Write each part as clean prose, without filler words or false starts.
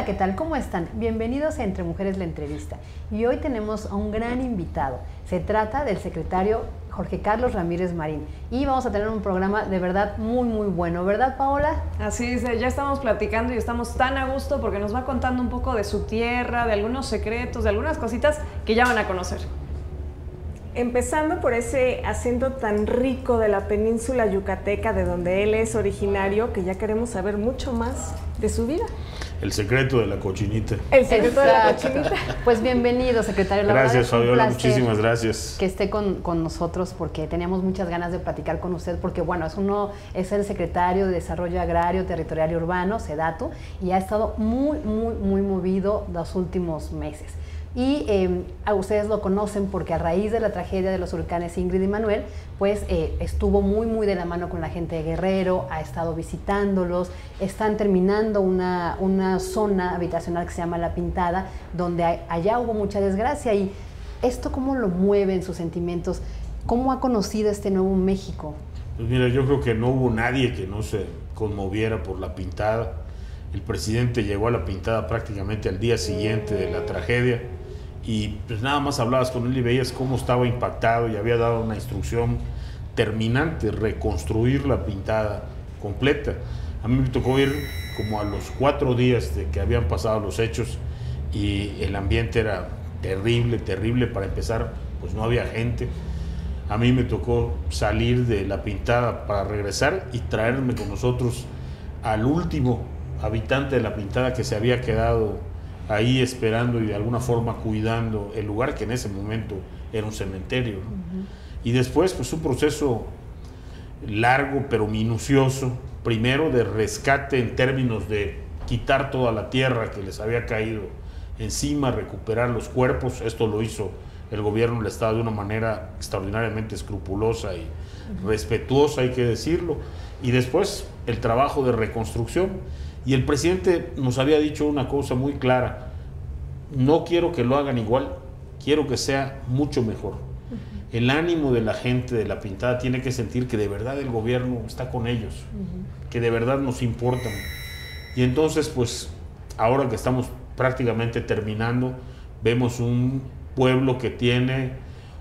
Hola, ¿qué tal? ¿Cómo están? Bienvenidos a Entre Mujeres la Entrevista. Y hoy tenemos a un gran invitado. Se trata del secretario Jorge Carlos Ramírez Marín. Y vamos a tener un programa de verdad muy, muy bueno. ¿Verdad, Paola? Así es, ya estamos platicando y estamos tan a gusto porque nos va contando un poco de su tierra, de algunos secretos, de algunas cositas que ya van a conocer. Empezando por ese acento tan rico de la península yucateca, de donde él es originario, que ya queremos saber mucho más de su vida. El secreto de la cochinita. El secreto de la cochinita. Pues bienvenido, secretario. Gracias, Fabiola, muchísimas gracias. Que esté con nosotros porque teníamos muchas ganas de platicar con usted porque, bueno, es el secretario de Desarrollo Agrario, Territorial y Urbano, SEDATU, y ha estado muy movido los últimos meses. Y a ustedes lo conocen porque a raíz de la tragedia de los huracanes Ingrid y Manuel, pues estuvo muy de la mano con la gente de Guerrero, ha estado visitándolos, están terminando una zona habitacional que se llama La Pintada, donde allá hubo mucha desgracia. Y esto, ¿cómo lo mueven sus sentimientos? ¿Cómo ha conocido este nuevo México? Pues mira, yo creo que no hubo nadie que no se conmoviera por La Pintada. El presidente llegó a La Pintada prácticamente al día siguiente de la tragedia. Y pues nada más hablabas con él y veías cómo estaba impactado y había dado una instrucción terminante, reconstruir La Pintada completa. A mí me tocó ir como a los 4 días de que habían pasado los hechos y el ambiente era terrible. Para empezar, pues no había gente. A mí me tocó salir de La Pintada para regresar y traerme con nosotros al último habitante de La Pintada que se había quedado ahí esperando y de alguna forma cuidando el lugar que en ese momento era un cementerio, ¿no? Y después pues un proceso largo pero minucioso, primero de rescate en términos de quitar toda la tierra que les había caído encima, recuperar los cuerpos. Esto lo hizo el gobierno del estado de una manera extraordinariamente escrupulosa y respetuosa, hay que decirlo, y después el trabajo de reconstrucción. Y el presidente nos había dicho una cosa muy clara: no quiero que lo hagan igual, quiero que sea mucho mejor. El ánimo de la gente de La Pintada tiene que sentir que de verdad el gobierno está con ellos, que de verdad nos importan. Y entonces, pues, ahora que estamos prácticamente terminando, vemos un pueblo que tiene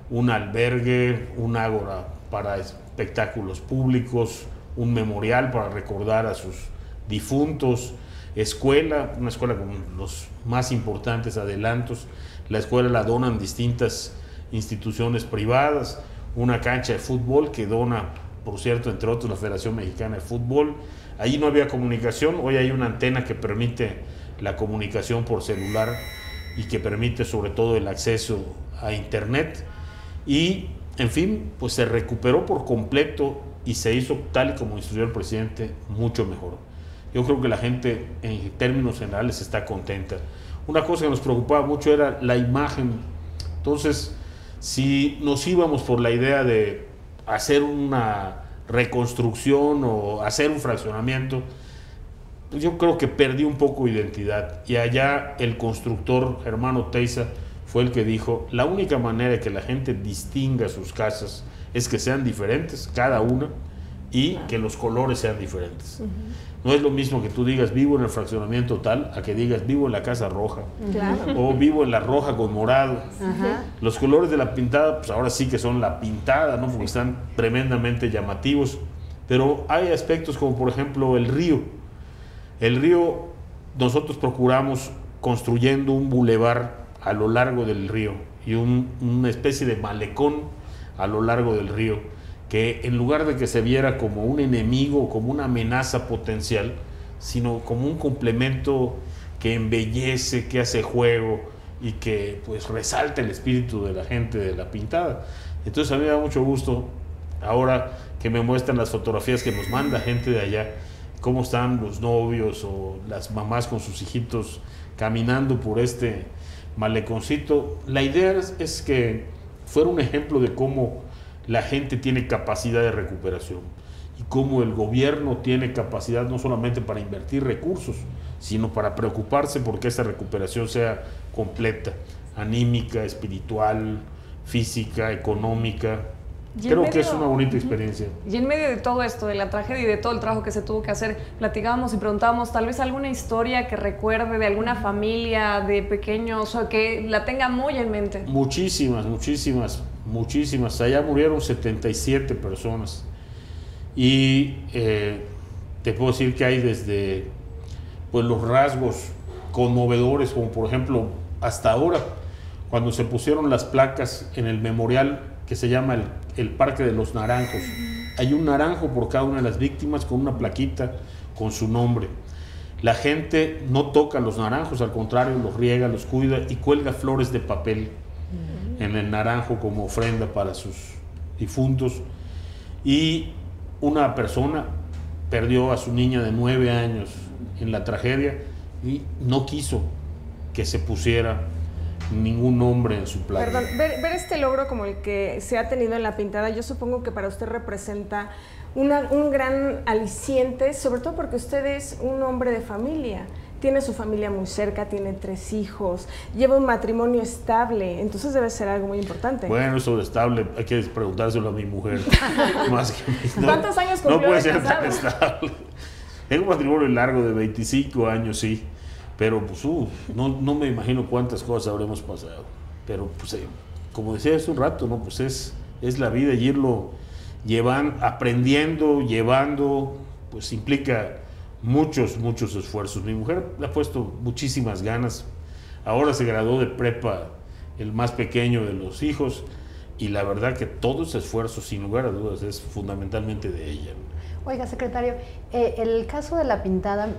un albergue, un ágora para espectáculos públicos, un memorial para recordar a sus difuntos, una escuela con los más importantes adelantos. La escuela la donan distintas instituciones privadas, una cancha de fútbol que dona, por cierto, entre otros, la Federación Mexicana de Fútbol. Allí no había comunicación, hoy hay una antena que permite la comunicación por celular y que permite sobre todo el acceso a internet. Y, en fin, pues se recuperó por completo y se hizo, tal y como instruyó el presidente, mucho mejor. Yo creo que la gente en términos generales está contenta. Una cosa que nos preocupaba mucho era la imagen. Entonces, si nos íbamos por la idea de hacer una reconstrucción o hacer un fraccionamiento, pues yo creo que perdí un poco de identidad. Y allá el constructor Germán Oteiza fue el que dijo: la única manera de que la gente distinga sus casas es que sean diferentes, cada una, y que los colores sean diferentes. No es lo mismo que tú digas vivo en el fraccionamiento tal a que digas vivo en la casa roja, o vivo en la roja con morado. Los colores de La Pintada, pues ahora sí que son La Pintada, ¿no? Porque están tremendamente llamativos. Pero hay aspectos como, por ejemplo, el río. El río, nosotros procuramos construyendo un bulevar a lo largo del río y una especie de malecón a lo largo del río, que en lugar de que se viera como un enemigo, como una amenaza potencial, sino como un complemento que embellece, que hace juego y que pues resalta el espíritu de la gente de La Pintada. Entonces a mí me da mucho gusto ahora que me muestran las fotografías que nos manda gente de allá, cómo están los novios o las mamás con sus hijitos caminando por este maleconcito. La idea es que fuera un ejemplo de cómo la gente tiene capacidad de recuperación y cómo el gobierno tiene capacidad no solamente para invertir recursos, sino para preocuparse porque esta recuperación sea completa, anímica, espiritual, física, económica, Creo que es una bonita experiencia. Y en medio de todo esto, de la tragedia y de todo el trabajo que se tuvo que hacer, platicábamos y preguntábamos tal vez alguna historia que recuerde de alguna familia de pequeños o que la tenga muy en mente. Muchísimas. Allá murieron 77 personas. Y te puedo decir que hay desde pues, los rasgos conmovedores, como por ejemplo, hasta ahora, cuando se pusieron las placas en el memorial que se llama el Parque de los Naranjos. Hay un naranjo por cada una de las víctimas con una plaquita con su nombre. La gente no toca los naranjos, al contrario, los riega, los cuida y cuelga flores de papel en el naranjo como ofrenda para sus difuntos. Y una persona perdió a su niña de 9 años en la tragedia y no quiso que se pusiera ningún nombre en su placa. Perdón, ver este logro como el que se ha tenido en la pintada, yo supongo que para usted representa un gran aliciente, sobre todo porque usted es un hombre de familia. Tiene su familia muy cerca, tiene 3 hijos, lleva un matrimonio estable, entonces debe ser algo muy importante. Bueno, eso de estable hay que preguntárselo a mi mujer. Más que no, ¿Cuántos años cumplió no puede de ser casado? tan estable. Es un matrimonio largo de 25 años, sí. Pero pues no me imagino cuántas cosas habremos pasado. Pero pues como decía hace un rato, ¿no? Pues es la vida y irlo aprendiendo, llevando, pues implica muchos esfuerzos. Mi mujer le ha puesto muchísimas ganas. Ahora se graduó de prepa el más pequeño de los hijos y la verdad que todo ese esfuerzo, sin lugar a dudas, es fundamentalmente de ella. Oiga, secretario, el caso de la pintada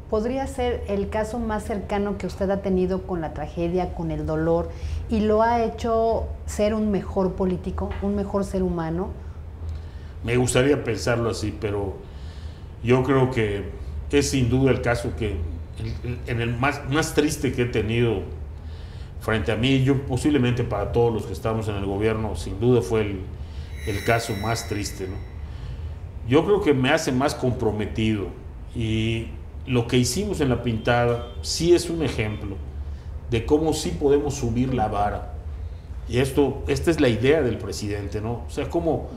podría ser el caso más cercano que usted ha tenido con la tragedia, con el dolor, y lo ha hecho ser un mejor político, un mejor ser humano. Me gustaría pensarlo así, pero yo creo que es sin duda el caso que en el más triste que he tenido frente a mí, yo posiblemente para todos los que estamos en el gobierno, sin duda fue el caso más triste, ¿no? Yo creo que me hace más comprometido y lo que hicimos en la pintada sí es un ejemplo de cómo sí podemos subir la vara. Y esta es la idea del presidente, ¿no? O sea, cómo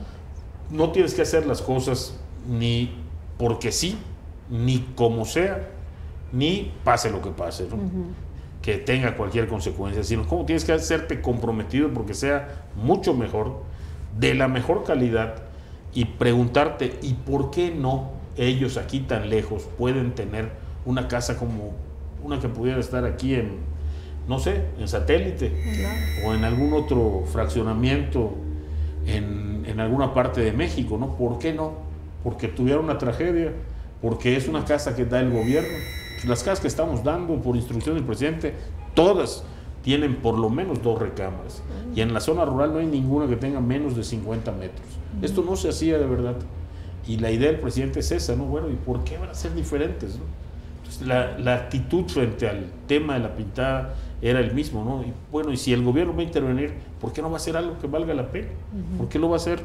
no tienes que hacer las cosas ni porque sí, ni como sea, ni pase lo que pase, ¿no? Que tenga cualquier consecuencia, sino cómo tienes que hacerte comprometido porque sea mucho mejor, de la mejor calidad, y preguntarte, ¿y por qué no ellos aquí tan lejos pueden tener una casa como una que pudiera estar aquí en, no sé, en Satélite, o en algún otro fraccionamiento en alguna parte de México, ¿no? ¿Por qué no? Porque tuvieron una tragedia, porque es una casa que da el gobierno. Pues las casas que estamos dando por instrucción del presidente, todas tienen por lo menos 2 recámaras. Y en la zona rural no hay ninguna que tenga menos de 50 metros. Esto no se hacía de verdad. Y la idea del presidente es esa, ¿no? Bueno, ¿y por qué van a ser diferentes, no? Entonces, la actitud frente al tema de la pintada era el mismo, ¿no? Y bueno, y si el gobierno va a intervenir, ¿por qué no va a hacer algo que valga la pena? ¿Por qué lo va a hacer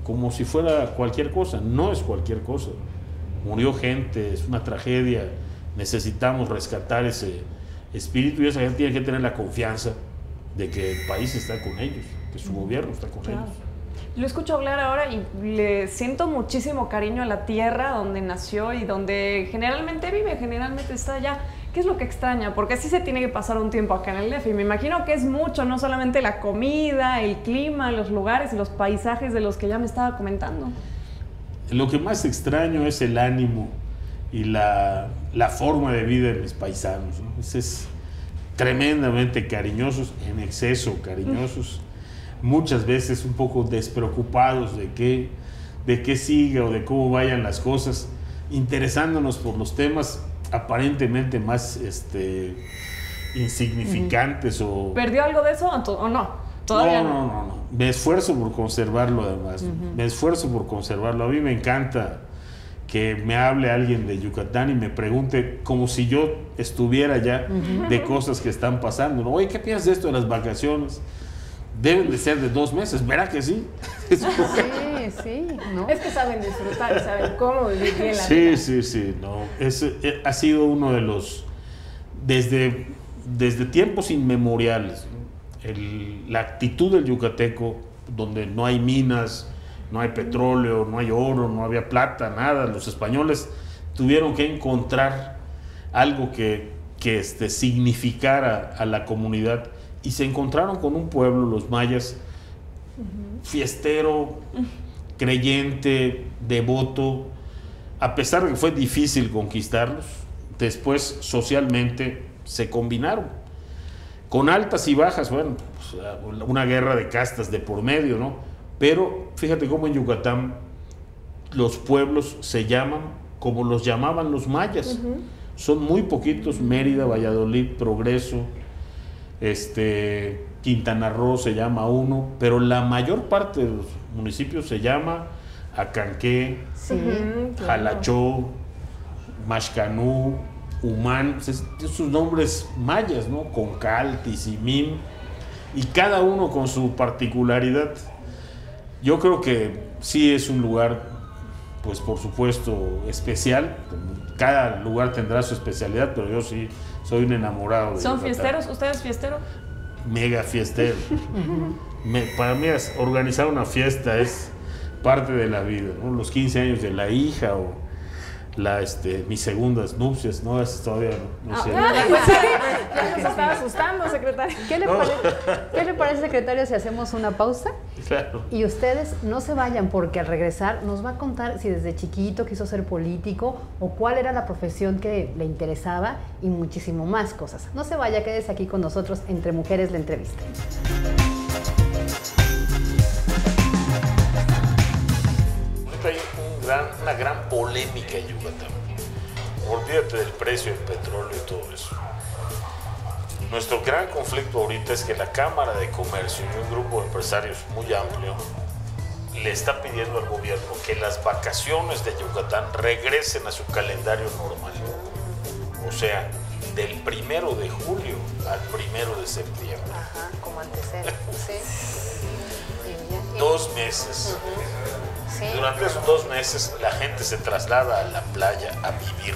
como si fuera cualquier cosa? No es cualquier cosa. Murió gente, es una tragedia, necesitamos rescatar ese espíritu y esa gente tiene que tener la confianza de que el país está con ellos, que su gobierno está con ellos. Lo escucho hablar ahora y le siento muchísimo cariño a la tierra donde nació y donde generalmente vive, generalmente está allá. ¿Qué es lo que extraña? Porque sí se tiene que pasar un tiempo acá en el DF y me imagino que es mucho, no solamente la comida, el clima, los lugares y los paisajes de los que ya me estaba comentando. Lo que más extraño es el ánimo y la forma de vida de mis paisanos, ¿no? Es tremendamente cariñosos, en exceso cariñosos, muchas veces un poco despreocupados de qué siga o de cómo vayan las cosas, interesándonos por los temas aparentemente más insignificantes o... ¿Perdió algo de eso o no? ¿Todavía no? No. Me esfuerzo por conservarlo además. Me esfuerzo por conservarlo. A mí me encanta que me hable alguien de Yucatán y me pregunte como si yo estuviera allá de cosas que están pasando, ¿no? Oye, ¿qué piensas de esto de las vacaciones? Deben de ser de 2 meses, ¿verdad que sí? Sí, ¿no? Es que saben disfrutar y saben cómo vivir bien la vida. Sí, no. Ha sido uno de los, desde tiempos inmemoriales, ¿no? La actitud del yucateco donde no hay minas, no hay petróleo, no hay oro, no había plata, nada. Los españoles tuvieron que encontrar algo que significara a la comunidad, y se encontraron con un pueblo, los mayas, fiestero, creyente, devoto. A pesar de que fue difícil conquistarlos, después socialmente se combinaron, con altas y bajas, bueno, pues, una guerra de castas de por medio, ¿no? Pero fíjate cómo en Yucatán los pueblos se llaman como los llamaban los mayas. Son muy poquitos: Mérida, Valladolid, Progreso, Quintana Roo se llama uno, pero la mayor parte de los municipios se llama Acanqué, Jalachó, Maxcanú, Humán, esos nombres mayas, ¿no? Concal, Tizimín, y cada uno con su particularidad. Yo creo que sí es un lugar, pues por supuesto, especial. Cada lugar tendrá su especialidad, pero yo sí soy un enamorado de ¿Son Yucatán. fiesteros? ¿Usted es fiestero? Mega fiestero. Para mí organizar una fiesta es parte de la vida, ¿no? Los 15 años de la hija, o mis segundas nupcias, no, es todavía no sé. Ya nos estaba asustando, secretario. ¿Qué le parece, secretario, si hacemos una pausa? Claro. Y ustedes no se vayan, porque al regresar nos va a contar si desde chiquito quiso ser político o cuál era la profesión que le interesaba, y muchísimo más cosas. No se vaya, quédese aquí con nosotros, Entre Mujeres, la entrevista. Hay una gran polémica en Yucatán. Olvídate del precio del petróleo y todo eso. Nuestro gran conflicto ahorita es que la Cámara de Comercio y un grupo de empresarios muy amplio le está pidiendo al gobierno que las vacaciones de Yucatán regresen a su calendario normal. O sea, del 1 de julio al 1 de septiembre. Ajá, como antecedente, sí. 2 meses. Sí. Durante esos 2 meses la gente se traslada a la playa a vivir.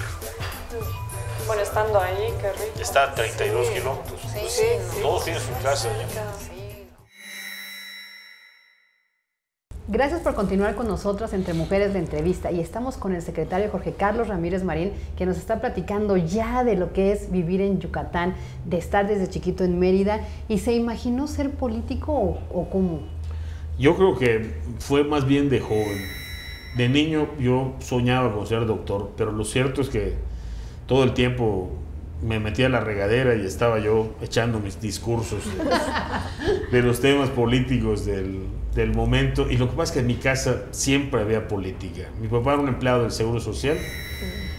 Bueno, estando ahí, qué rico. Está a 32 kilómetros. Sí, Pues, sí, todos tienen su casa allá. Sí. Gracias por continuar con nosotros Entre Mujeres, la entrevista, y estamos con el secretario Jorge Carlos Ramírez Marín, que nos está platicando ya de lo que es vivir en Yucatán, de estar desde chiquito en Mérida. ¿Y se imaginó ser político o cómo? Yo creo que fue más bien de joven. De niño yo soñaba con ser doctor, pero lo cierto es que todo el tiempo me metía a la regadera y estaba yo echando mis discursos de los temas políticos del momento. Y lo que pasa es que en mi casa siempre había política. Mi papá era un empleado del Seguro Social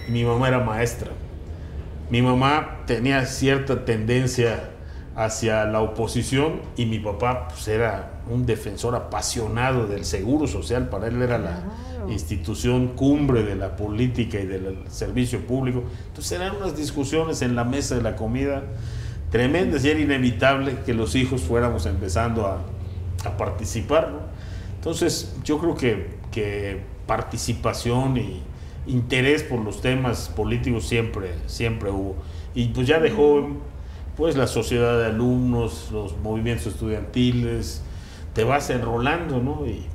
y mi mamá era maestra. Mi mamá tenía cierta tendencia hacia la oposición y mi papá pues era un defensor apasionado del Seguro Social. Para él era la institución cumbre de la política y del servicio público. Entonces eran unas discusiones en la mesa de la comida tremendas, y era inevitable que los hijos fuéramos empezando a participar, ¿no? Entonces yo creo que participación y interés por los temas políticos siempre hubo. Y pues ya de joven, pues la sociedad de alumnos, los movimientos estudiantiles, te vas enrolando, ¿no? Y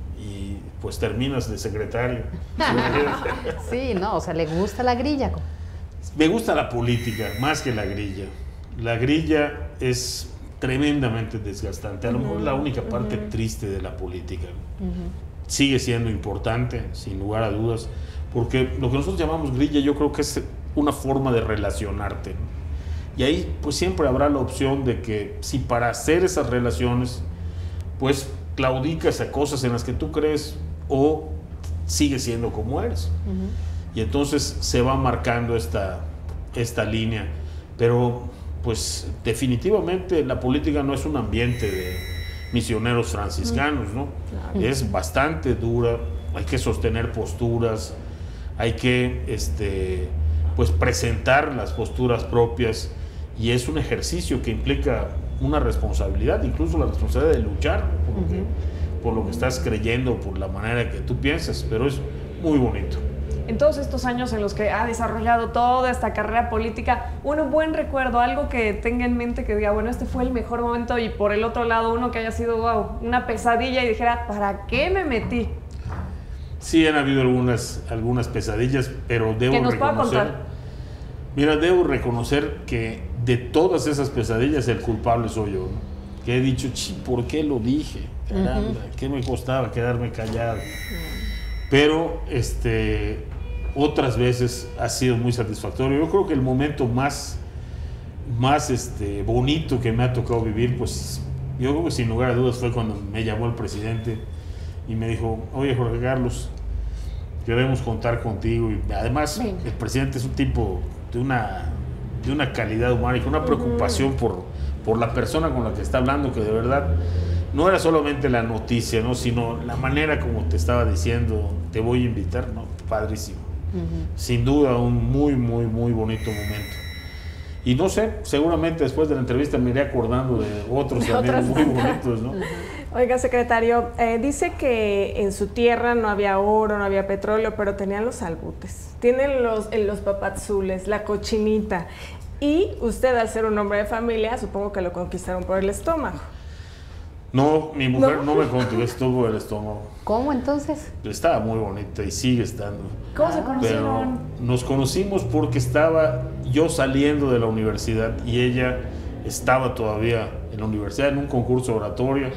pues terminas de secretario. Sí, no, o sea, le gusta la grilla. Me gusta la política más que la grilla. La grilla es tremendamente desgastante. A lo mejor es la única parte triste de la política. Sigue siendo importante, sin lugar a dudas, porque lo que nosotros llamamos grilla, yo creo que es una forma de relacionarte, ¿no? Y ahí pues siempre habrá la opción de que si para hacer esas relaciones pues claudicas a cosas en las que tú crees, o sigues siendo como eres. Y entonces se va marcando esta línea. Pero pues definitivamente la política no es un ambiente de misioneros franciscanos, ¿no? Claro. Es bastante dura, hay que sostener posturas, hay que pues presentar las posturas propias, y es un ejercicio que implica una responsabilidad, incluso la responsabilidad de luchar por lo que estás creyendo, por la manera que tú piensas, pero es muy bonito. en todos estos años en los que ha desarrollado toda esta carrera política, un buen recuerdo, algo que tenga en mente que diga, bueno, este fue el mejor momento, y por el otro lado uno que haya sido, wow, una pesadilla y dijera, ¿para qué me metí? Sí, han habido algunas pesadillas, pero debo que nos reconocer... pueda contar. Mira, debo reconocer que de todas esas pesadillas el culpable soy yo, ¿no? Que he dicho, ¿por qué lo dije? Caramba, ¿qué me costaba quedarme callado? Pero otras veces ha sido muy satisfactorio. Yo creo que el momento más bonito que me ha tocado vivir, pues yo creo que sin lugar a dudas fue cuando me llamó el presidente y me dijo, oye, Jorge Carlos, queremos contar contigo. Y además el presidente es un tipo de una calidad humana y con una preocupación por la persona con la que está hablando, que de verdad no era solamente la noticia, ¿no? Sino la manera como te estaba diciendo, te voy a invitar, ¿no? Padrísimo. Sin duda un muy, muy, muy bonito momento. Y no sé, seguramente después de la entrevista me iré acordando de otros también muy bonitos, ¿no? Oiga, secretario, dice que en su tierra no había oro, no había petróleo, pero tenían los albutes, tienen los papazules, la cochinita, y usted, al ser un hombre de familia, supongo que lo conquistaron por el estómago. No, mi mujer no me conquistó por el estómago. ¿Cómo entonces? Estaba muy bonita y sigue estando. ¿Cómo se conocieron? Pero nos conocimos porque estaba yo saliendo de la universidad y ella estaba todavía en la universidad en un concurso oratorio.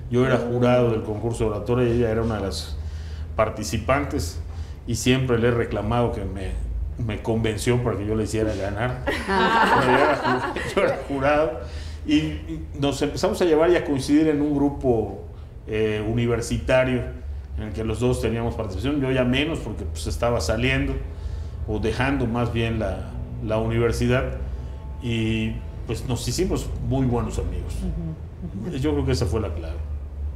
Yo era jurado del concurso oratorio y ella era una de las participantes, y siempre le he reclamado que me convenció para que yo le hiciera ganar. Yo era jurado y nos empezamos a llevar y a coincidir en un grupo universitario en el que los dos teníamos participación. Yo ya menos porque pues estaba saliendo o dejando más bien la universidad, y pues nos hicimos muy buenos amigos. Yo creo que esa fue la clave.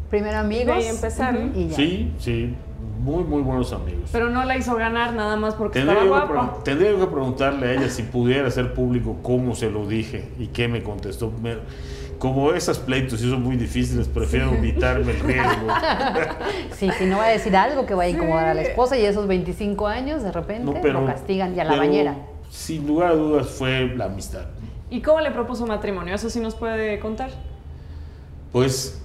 Primero amigos. Y empezaron. Y ya. Sí, muy, muy buenos amigos. Pero no la hizo ganar nada más porque estaba guapa. Tendría que preguntarle a ella si pudiera hacer público cómo se lo dije y qué me contestó. Como esas pleitos sí son muy difíciles, prefiero evitarme el riesgo. Sí, si no va a decir algo que va a incomodar a la esposa, y esos 25 años de repente lo castigan, y a la bañera. Sin lugar a dudas fue la amistad. ¿Y cómo le propuso matrimonio? ¿Eso sí nos puede contar? Pues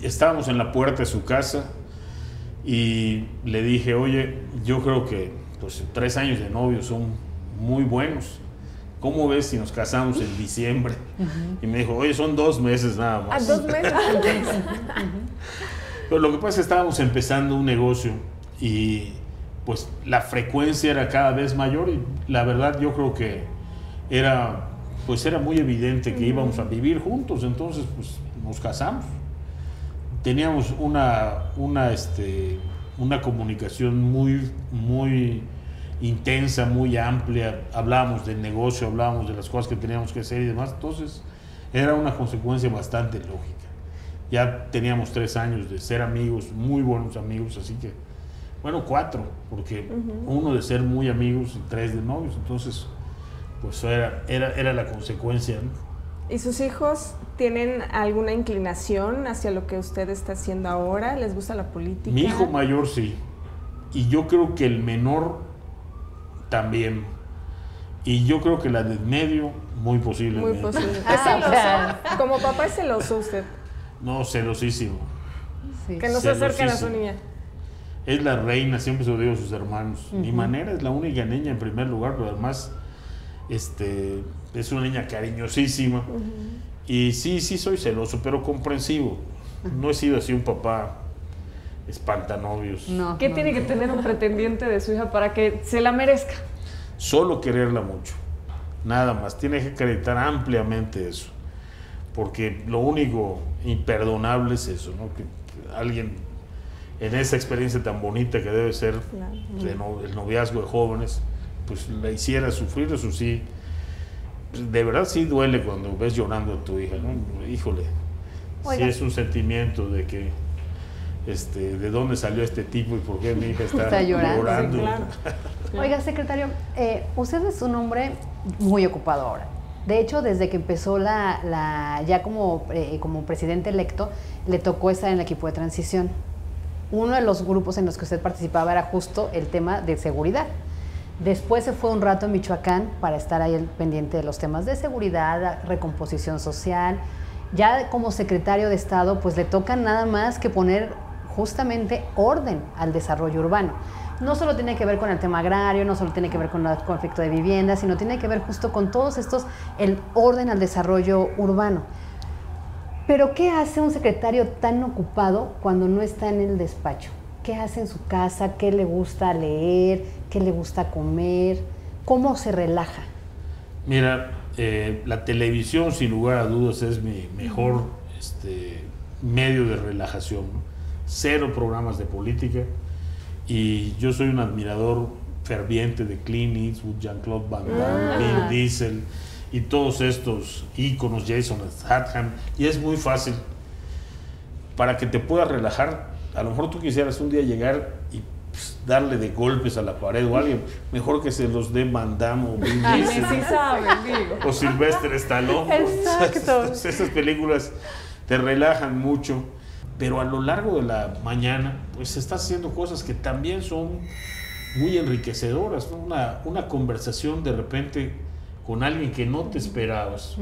estábamos en la puerta de su casa y le dije, oye, yo creo que pues 3 años de novio son muy buenos. ¿Cómo ves si nos casamos en diciembre? Y me dijo, oye, son 2 meses nada más. 2 meses. Pero lo que pasa es que estábamos empezando un negocio y pues la frecuencia era cada vez mayor, y la verdad yo creo que era muy evidente que íbamos a vivir juntos. Entonces pues nos casamos. Teníamos una comunicación muy, muy intensa, muy amplia. Hablábamos del negocio, hablábamos de las cosas que teníamos que hacer y demás. Entonces era una consecuencia bastante lógica. Ya teníamos 3 años de ser amigos, muy buenos amigos, así que, bueno, 4, porque 1 de ser muy amigos y 3 de novios. Entonces pues era la consecuencia, ¿no? ¿Y sus hijos tienen alguna inclinación hacia lo que usted está haciendo ahora? ¿Les gusta la política? Mi hijo mayor sí, y yo creo que el menor también, y yo creo que la del medio muy posiblemente. Muy posible. ¿Es celoso? Como papá, ¿es celoso usted? No, celosísimo. Sí. Que no se acerquen a su niña. Es la reina, siempre se lo digo a sus hermanos. Mi manera es la única niña en primer lugar, pero además es una niña cariñosísima. Y sí soy celoso, pero comprensivo. No he sido así un papá espantanovios. No, ¿Qué tiene que tener un pretendiente de su hija para que se la merezca? Solo quererla mucho, nada más. Tiene que acreditar ampliamente eso, porque lo único imperdonable es eso, ¿no? Que alguien en esa experiencia tan bonita que debe ser el noviazgo de jóvenes, pues la hiciera sufrir. Eso sí, de verdad sí duele cuando ves llorando a tu hija, ¿no? Híjole, sí es un sentimiento de que de dónde salió este tipo y por qué mi hija está llorando. Sí, claro. Oiga, secretario, usted es un hombre muy ocupado ahora. De hecho, desde que empezó ya como presidente electo, le tocó estar en el equipo de transición. Uno de los grupos en los que usted participaba era justo el tema de seguridad. Después se fue un rato a Michoacán para estar ahí pendiente de los temas de seguridad, recomposición social. Ya como secretario de Estado, pues le toca nada más que poner justamente orden al desarrollo urbano. No solo tiene que ver con el tema agrario, no solo tiene que ver con el conflicto de vivienda, sino tiene que ver justo con todos estos, el orden al desarrollo urbano. Pero ¿qué hace un secretario tan ocupado cuando no está en el despacho? ¿Qué hace en su casa? ¿Qué le gusta leer? ¿Qué le gusta comer? ¿Cómo se relaja? Mira, la televisión sin lugar a dudas es mi mejor medio de relajación, ¿no? Cero programas de política, y yo soy un admirador ferviente de Clint Eastwood, Jean-Claude Van Damme, Vin Diesel y todos estos íconos, Jason Statham, y es muy fácil para que te puedas relajar. A lo mejor tú quisieras un día llegar y darle de golpes a la pared o a alguien, mejor que se los dé Van Damme o Vin Diesel, sí saben, digo. o Sylvester Stallone. Exacto. Esas películas te relajan mucho, pero a lo largo de la mañana pues estás haciendo cosas que también son muy enriquecedoras, ¿no? Una conversación de repente con alguien que no te esperabas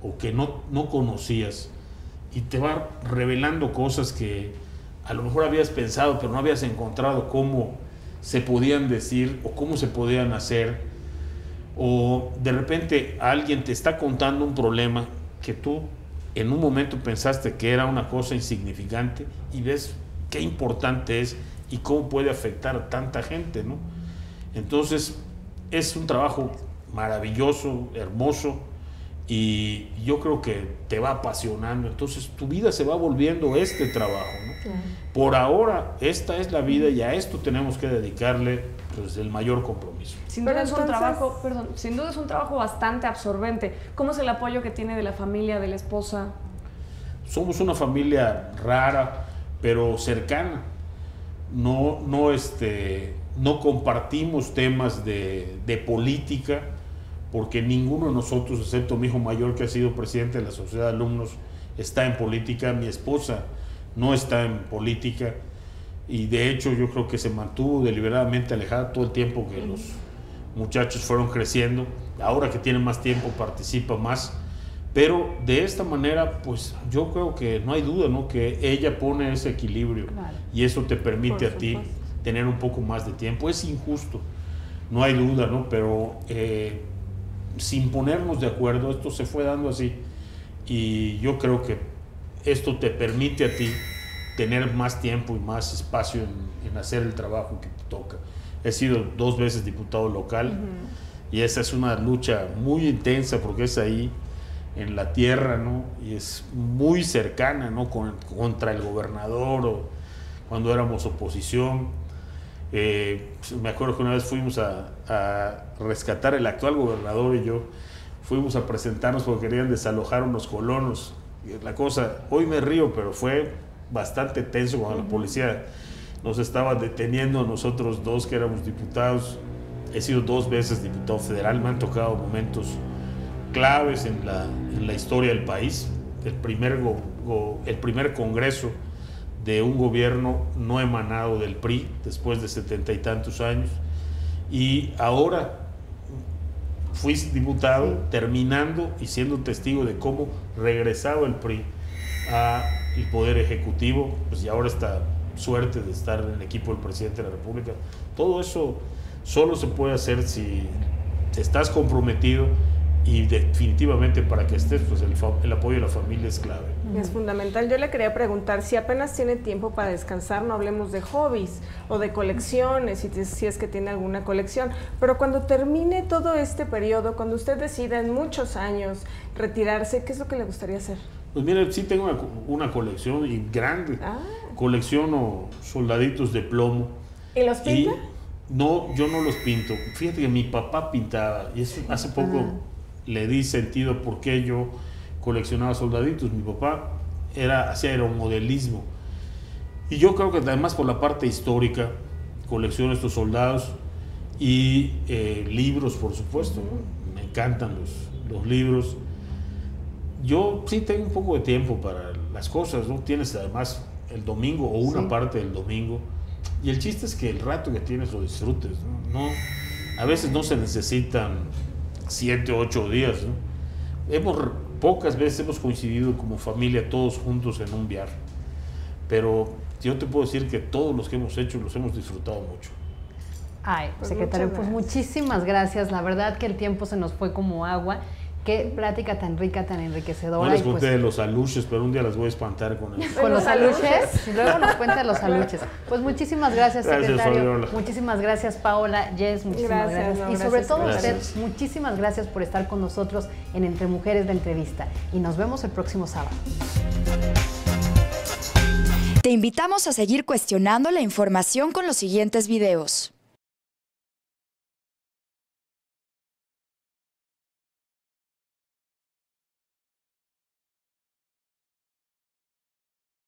o que no conocías, y te va revelando cosas que a lo mejor habías pensado pero no habías encontrado cómo se podían decir o cómo se podían hacer. O de repente alguien te está contando un problema que tú en un momento pensaste que era una cosa insignificante, y ves qué importante es y cómo puede afectar a tanta gente, ¿no? Entonces es un trabajo maravilloso, hermoso, y yo creo que te va apasionando. Entonces tu vida se va volviendo este trabajo, ¿no? Por ahora esta es la vida, y a esto tenemos que dedicarle pues el mayor compromiso. Sin duda es un trabajo, sin duda es un trabajo bastante absorbente. ¿Cómo es el apoyo que tiene de la familia, de la esposa? Somos una familia rara, pero cercana. No compartimos temas de política, porque ninguno de nosotros, excepto mi hijo mayor, que ha sido presidente de la Sociedad de Alumnos, está en política. Mi esposa no está en política, y de hecho yo creo que se mantuvo deliberadamente alejada todo el tiempo que los muchachos fueron creciendo. Ahora que tiene más tiempo participa más, pero de esta manera pues yo creo que no hay duda, ¿no?, que ella pone ese equilibrio, claro, y eso te permite a ti tener un poco más de tiempo. Es injusto, no hay duda, ¿no?, pero sin ponernos de acuerdo esto se fue dando así, y yo creo que esto te permite a ti tener más tiempo y más espacio en hacer el trabajo que te toca. He sido 2 veces diputado local, y esa es una lucha muy intensa porque es ahí en la tierra, ¿no?, y es muy cercana, ¿no?, contra el gobernador, o cuando éramos oposición. Me acuerdo que una vez fuimos a rescatar, el actual gobernador y yo fuimos a presentarnos porque querían desalojar unos colonos. La cosa, hoy me río, pero fue bastante tenso cuando la policía nos estaba deteniendo a nosotros dos que éramos diputados. He sido 2 veces diputado federal, me han tocado momentos claves en la historia del país. El primer congreso de un gobierno no emanado del PRI después de 70 y tantos años, y ahora fui diputado, terminando y siendo testigo de cómo regresaba el PRI al Poder Ejecutivo, pues, y ahora esta suerte de estar en el equipo del presidente de la República. Todo eso solo se puede hacer si estás comprometido, y definitivamente para que estés, pues el apoyo de la familia es clave. Es fundamental. Yo le quería preguntar si apenas tiene tiempo para descansar. No hablemos de hobbies o de colecciones, si es que tiene alguna colección, pero cuando termine todo este periodo, cuando usted decida en muchos años retirarse, ¿qué es lo que le gustaría hacer? Pues mire, sí tengo una colección, y grande. Colecciono soldaditos de plomo. ¿Y los pinta? No, yo no los pinto. Fíjate que mi papá pintaba, y eso hace poco le di sentido por qué yo coleccionaba soldaditos. Mi papá hacía aeromodelismo, y yo creo que además por la parte histórica colecciono estos soldados, y libros, por supuesto. Me encantan los libros. Yo sí tengo un poco de tiempo para las cosas, ¿no? Tienes además el domingo o una parte del domingo, y el chiste es que el rato que tienes lo disfrutes, ¿no? A veces no se necesitan 7, 8 días, ¿no? Pocas veces hemos coincidido como familia todos juntos en un viaje, pero yo te puedo decir que todos los que hemos hecho los hemos disfrutado mucho. Ay, pues secretario, pues muchísimas gracias. La verdad que el tiempo se nos fue como agua. Qué plática tan rica, tan enriquecedora. No les conté pues, de los aluches, pero un día las voy a espantar con eso. Con los aluches, y luego nos cuenta los aluches. Pues muchísimas gracias, secretario. Fabiola. Muchísimas gracias, Paola, Jess, muchísimas gracias. Y sobre todo gracias. usted, muchísimas gracias por estar con nosotros en Entre Mujeres la Entrevista. Y nos vemos el próximo sábado. Te invitamos a seguir cuestionando la información con los siguientes videos.